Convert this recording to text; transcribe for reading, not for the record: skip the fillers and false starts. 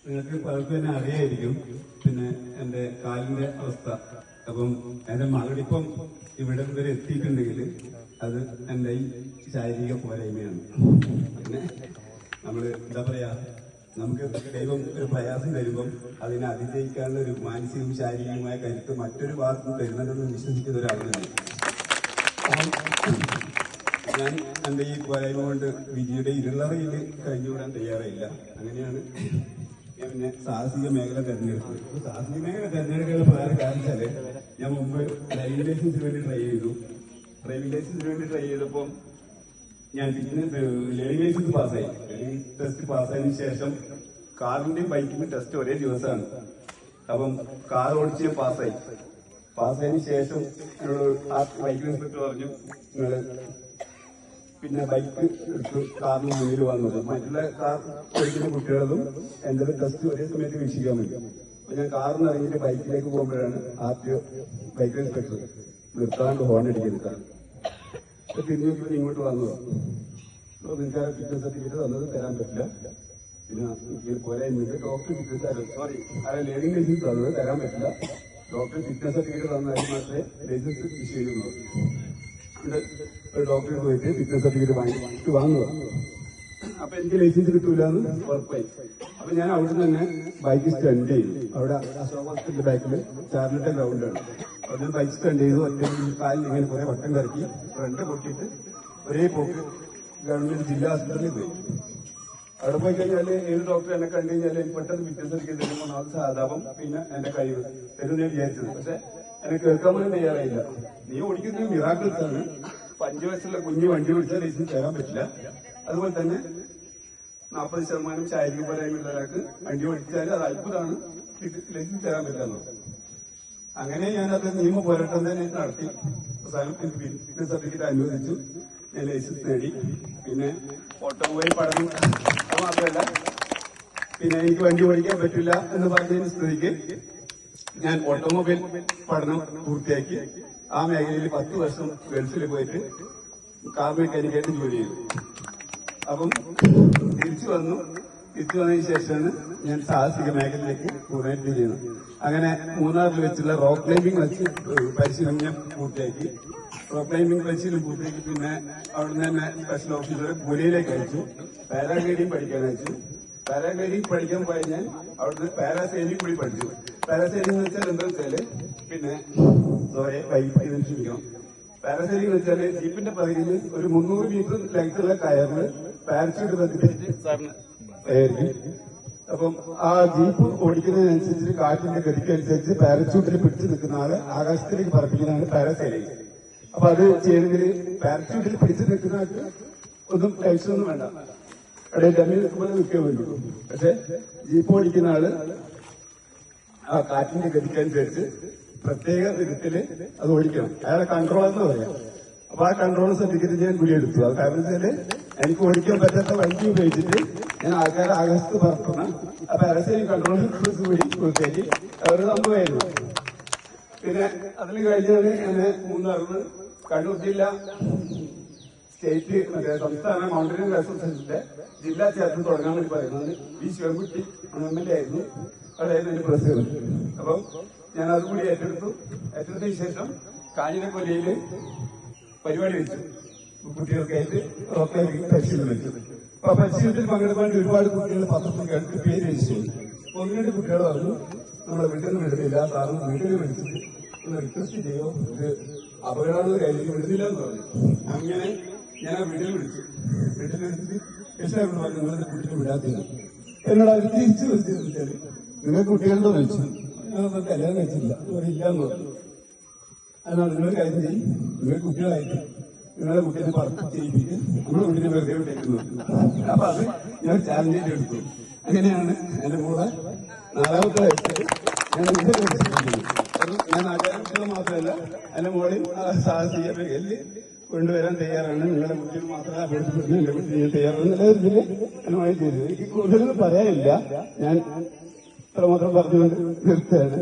നിങ്ങൾക്ക് പലർക്കും തന്നെ അറിയായിരിക്കും. പിന്നെ എന്റെ കാലിന്റെ അവസ്ഥ. അപ്പം എന്റെ മകളിപ്പം ഇവിടെ വരെ എത്തിയിട്ടുണ്ടെങ്കിൽ അത് എന്റെ ഈ ശാരീരിക പോരായ്മയാണ്. പിന്നെ നമ്മള് എന്താ പറയാ, നമുക്ക് ദൈവം ഒരു പ്രയാസം തരുമ്പം അതിനെ അതിജയിക്കാനുള്ള ഒരു മാനസികവും ശാരീരികവുമായ കരുത്ത് മറ്റൊരു ഭാഗത്തും തരുന്നുണ്ടെന്ന് വിശ്വസിക്കുന്ന ഒരാളാണ് ഞാൻ. എന്റെ ഈ പോരായ്മ കൊണ്ട് വിധിയുടെ ഇരുളറയിൽ കഴിഞ്ഞുകൂടാൻ തയ്യാറായില്ല. അങ്ങനെയാണ് പിന്നെ സാഹസിക മേഖല തെരഞ്ഞെടുത്തത്. സാഹസിക മേഖല തെരഞ്ഞെടുക്കുന്ന പ്രധാന കാരണം വെച്ചാല് ഞാൻ മുമ്പ് ഡ്രൈവിംഗ് ലൈസൻസിന് വേണ്ടി ട്രൈ ചെയ്തു. ഡ്രൈവിംഗ് ലൈസൻസിന് വേണ്ടി ട്രൈ ചെയ്തപ്പോൾ ഞാൻ ലേണിംഗ് ലൈസൻസ് പാസ്സായി. ലേണിംഗ് ടെസ്റ്റ് പാസ്സായതിനു ശേഷം കാറിന്റെയും ബൈക്കിന്റെയും ടെസ്റ്റ് ഒരേ ദിവസമാണ്. അപ്പം കാർ ഓടിച്ച് ഞാൻ പാസ്സായതിനു ശേഷം ആ ബൈക്ക് ഇൻസ്പെക്ടർ പറഞ്ഞു, നിങ്ങള് പിന്നെ ബൈക്ക് എടുത്ത് കാറിന് മുന്നിൽ വന്നത് മറ്റുള്ള കാർ ഓടിക്കുന്ന കുട്ടികളും എന്റെ ടെസ്റ്റ് ഒരേ സമയത്ത് വീക്ഷിക്കാൻ പറ്റും. അപ്പൊ ഞാൻ കാറിന് ഇറങ്ങിയിട്ട് ബൈക്കിലേക്ക് പോകുമ്പോഴാണ് ആദ്യ ബൈക്ക് ഇൻസ്പെക്ടർ നിർത്താണ്ട് ഹോൺ അടിക്കുന്നത്. തിരിഞ്ഞു നോക്കിയപ്പോൾ ഇങ്ങോട്ട് വന്നത്, നിങ്ങൾക്ക് ഫിറ്റ്നസ് സർട്ടിഫിക്കറ്റ് തന്നത് തരാൻ പറ്റില്ല, പിന്നെ പോരായ്മ ഡോക്ടർ ഫിറ്റ്നസ് ലേണിംഗ് ലൈസൻസ് തന്നത് തരാൻ പറ്റില്ല, ഡോക്ടർ ഫിറ്റ്നസ് സർട്ടിഫിക്കറ്റ് തന്നാൽ മാത്രമേ ലൈസൻസ് ഇഷ്യൂ ചെയ്യുന്നുള്ളൂ. ഒരു ഡോക്ടറെ പോയിട്ട് ഫിറ്റ്നസ് സർട്ടിഫിക്കറ്റ് വാങ്ങുക. അപ്പൊ എനിക്ക് ലൈസൻസ് കിട്ടൂല എന്ന് ഉറപ്പായി. അപ്പൊ ഞാൻ അവിടെ തന്നെ ബൈക്ക് സ്റ്റാൻഡ് ചെയ്തു. അവിടെ അശോകത്തിന്റെ ബാക്കിൽ ചാർലിട്ട ഗ്രൗണ്ടാണ്. അവിടെ ബൈക്ക് സ്റ്റാൻഡ് ചെയ്തു. ഒറ്റ കാലിൽ ഇങ്ങനെ കുറെ വട്ടം കറക്കി ഫ്രണ്ട് പൊട്ടിയിട്ട് ഒരേ പോക്ക് ഗവൺമെന്റ് ജില്ലാ ആശുപത്രിയിൽ പോയി. അവിടെ പോയി കഴിഞ്ഞാല് ഏത് ഡോക്ടർ എന്നെ കണ്ടു കഴിഞ്ഞാൽ എനിക്ക് പെട്ടെന്ന് ഫിറ്റ്നസ് സർട്ടിഫിക്കറ്റ് തരുമ്പോൾ അത് സാധാപം പിന്നെ എന്റെ കഴിവ് തരുന്ന വിചാരിച്ചത്. പക്ഷെ എന്നെ കേൾക്കാൻ പോലും തയ്യാറായില്ല. നീ ഓടിക്കുന്നത് മിറാക്കിൾസ് ആണ്. 5 വയസ്സുള്ള കുഞ്ഞ് വണ്ടി ഓടിച്ചാൽ ലൈസൻസ് തരാൻ പറ്റില്ല. അതുപോലെ തന്നെ 40% ശാരീരിക പോരായ്മയുള്ള ഒരാൾക്ക് വണ്ടി ഓടിച്ചാൽ അത് അത്ഭുതമാണ്, ലൈസൻസ് തരാൻ പറ്റില്ല. അങ്ങനെ ഞാനത് നിയമ പോരാട്ടം തന്നെ നടത്തി. അവസാനം എനിക്ക് ഫിറ്റ്നസ് സർട്ടിഫിക്കറ്റ് അനുവദിച്ചു. ഞാൻ ലൈസൻസ് നേടി. പിന്നെ ഓട്ടോമൊബൈൽ പഠനം മാത്രമല്ല, പിന്നെ എനിക്ക് വണ്ടി ഓടിക്കാൻ പറ്റില്ല എന്ന് പറഞ്ഞതിന് സ്ഥിതിക്ക് ഞാൻ ഓട്ടോമൊബൈൽ പഠനം പൂർത്തിയാക്കി. ആ മേഖലയിൽ 10 വർഷം ഗൾഫിൽ പോയിട്ട് കാർ മെക്കാനിക്കായിട്ട് ജോലി ചെയ്തു. അപ്പം തിരിച്ചു വന്നതിന് ശേഷമാണ് ഞാൻ സാഹസിക മേഖലയിലേക്ക് പൂർണ്ണമായിട്ട് ചെയ്യുന്നത്. അങ്ങനെ മൂന്നാറിൽ വെച്ചുള്ള റോക്ക് ക്ലൈംബിംഗ് വെച്ച് പരിശീലനം ഞാൻ പൂർത്തിയാക്കി. റോക്ക് ക്ലൈംബിംഗ് പരിശീലനം പൂർത്തിയാക്കി. പിന്നെ അവിടുന്ന് തന്നെ സ്പെഷ്യൽ ഓഫീസറെ പുലിയിലേക്ക് അയച്ചു. പാരാഗ്ലൈഡിംഗ് പഠിക്കാൻ അയച്ചു. പാരാഗ്ലൈഡിംഗ് പഠിക്കാൻ പോയി ഞാൻ അവിടുന്ന് പാരാസൈലിംഗ് കൂടി പഠിച്ചു. പാരാസൈലിംഗ് എന്ന് വെച്ചാൽ എന്താ വെച്ചാല് പിന്നെ ക്ഷമിക്കണം. പാരാസൈലിംഗ് എന്ന് വെച്ചാല് ജീപ്പിന്റെ പകുതിയിൽ ഒരു 300 മീറ്റർ ലെങ്ത്തുള്ള കയറിന് പാരച്യൂട്ട് ബന്ധിപ്പിച്ചിട്ട് സാറിന് കയറിക്കും. അപ്പം ആ ജീപ്പ് ഓടിക്കുന്നതിനനുസരിച്ച് കാറ്റിന്റെ ഗതിക്കനുസരിച്ച് പാരച്യൂട്ടിൽ പിടിച്ചു നിൽക്കുന്ന ആള് ആകാശത്തിലേക്ക് പറപ്പിക്കുന്നതാണ് പാരാസൈലിംഗ്. അപ്പൊ അത് ചെയ്യണമെങ്കിൽ പാരച്യൂട്ടിൽ പിടിച്ചു നിൽക്കുന്ന ആൾക്ക് ഒന്നും ടെൻഷനൊന്നും വേണ്ട, അവിടെ ഡമ്മി നിൽക്കുമ്പോൾ നിൽക്കാൻ വേണ്ടിയുള്ളൂ. പക്ഷെ ജീപ്പ് ഓടിക്കുന്ന ആള് ആ കാറ്റിന്റെ ഗതിക്കനുസരിച്ച് പ്രത്യേക വിധത്തില് അത് ഓടിക്കണം. അയാളെ കൺട്രോൾ എന്ന് പറയാം. അപ്പൊ ആ കൺട്രോൾ സർട്ടിഫിക്കറ്റ് ഞാൻ കൂടി എടുത്തു. അത് കാരണം വെച്ചാല് എനിക്ക് ഓടിക്കാൻ പറ്റാത്ത വണ്ടി ഉപയോഗിച്ചിട്ട് ഞാൻ ആൾക്കാരെ ആകാശത്ത് പറക്കുന്ന ആ പാരസൈലിംഗ് കൺട്രോൾ കൂടി പൂർത്തിയാക്കി ഒരു സംഭവമായിരുന്നു. പിന്നെ അതിൽ കഴിഞ്ഞാല് ഞാൻ മൂന്നാറിന് കണ്ണൂർ ജില്ല സ്റ്റേറ്റ് സംസ്ഥാന മൗണ്ടനിയറിംഗ് അസോസിയേഷന്റെ ജില്ലാ ചേർത്ത് തുടങ്ങാൻ വേണ്ടി പറയുന്നത് വി ശിവൻകുട്ടി MLA ആയിരുന്നു. അവിടെയായിരുന്നു എന്റെ പ്രസിഡന്റ്. അപ്പം ഞാൻ അതുകൂടി ഏറ്റെടുത്തതിന് ശേഷം കാഞ്ഞിരക്കൊല്ലയില് പരിപാടി വെച്ചു. കുട്ടികൾക്കായിട്ട് റോക്ക് പരിശീലനം വെച്ചു. അപ്പൊ പരിശീലനത്തിൽ പങ്കെടുക്കാൻ ഒരുപാട് കുട്ടികൾ പത്രത്തിൽ കേട്ട് പേര് രജിസ്റ്റർ ചെയ്തു. 1-2 കുട്ടികൾ പറഞ്ഞു, നമ്മളെ വീട്ടിൽ നിന്ന് വിടുന്നില്ല, സാറിന് വീട്ടിൽ വിളിച്ചിട്ട് ഒന്ന് റിക്വസ്റ്റ് ചെയ്യോ, ഇത് അപകടമുള്ള കാര്യം വിടുന്നില്ല എന്ന് പറഞ്ഞു. അങ്ങനെ ഞാൻ ആ വീട്ടിൽ വിളിച്ചിട്ട് രക്ഷാകരണം പറഞ്ഞു, നിങ്ങളുടെ കുട്ടികൾ വിടാത്തില്ല. എന്നോട് അവർ തിരിച്ചു വിളിച്ചതെന്ന് വെച്ചാല് നിങ്ങൾ കുട്ടികളുടെ വിളിച്ചു, ഞങ്ങളൊന്നും കല്യാണം കഴിച്ചില്ല, ഇല്ല എന്ന് പറഞ്ഞു. അതിനാൽ നിങ്ങൾ കാര്യം ചെയ്യും, നിങ്ങൾ കുട്ടികളായിട്ട് നിങ്ങളുടെ കുട്ടീനെ പറത്ത് ചെയ്യിപ്പിച്ച് നമ്മുടെ കുട്ടീനെ വെറുതെ വിട്ടേക്കുന്നു. അപ്പൊ അത് ഞാൻ ചാലഞ്ച് എടുത്തു. അങ്ങനെയാണ് എന്റെ കൂടെ 4ാമത്തെ വയസ്സിൽ ഞാൻ നാട്ടുകാരുടെ മാത്രമല്ല എന്റെ മോളിൽ സാഹസിക മേഖലയിൽ കൊണ്ടുവരാൻ തയ്യാറാണ്. നിങ്ങളുടെ കുട്ടികൾ മാത്രമേ അപേക്ഷിച്ചിട്ട് എന്റെ കുട്ടി ചെയ്യാൻ തയ്യാറാണെന്നുള്ള ഇതിൽ അനുമായി ചെയ്തത്. എനിക്ക് കൂടുതലൊന്നും പറയാനില്ല. ഞാൻ ഇത്രമാത്രം പറഞ്ഞുകൊണ്ട് നിർത്തുകയാണ്.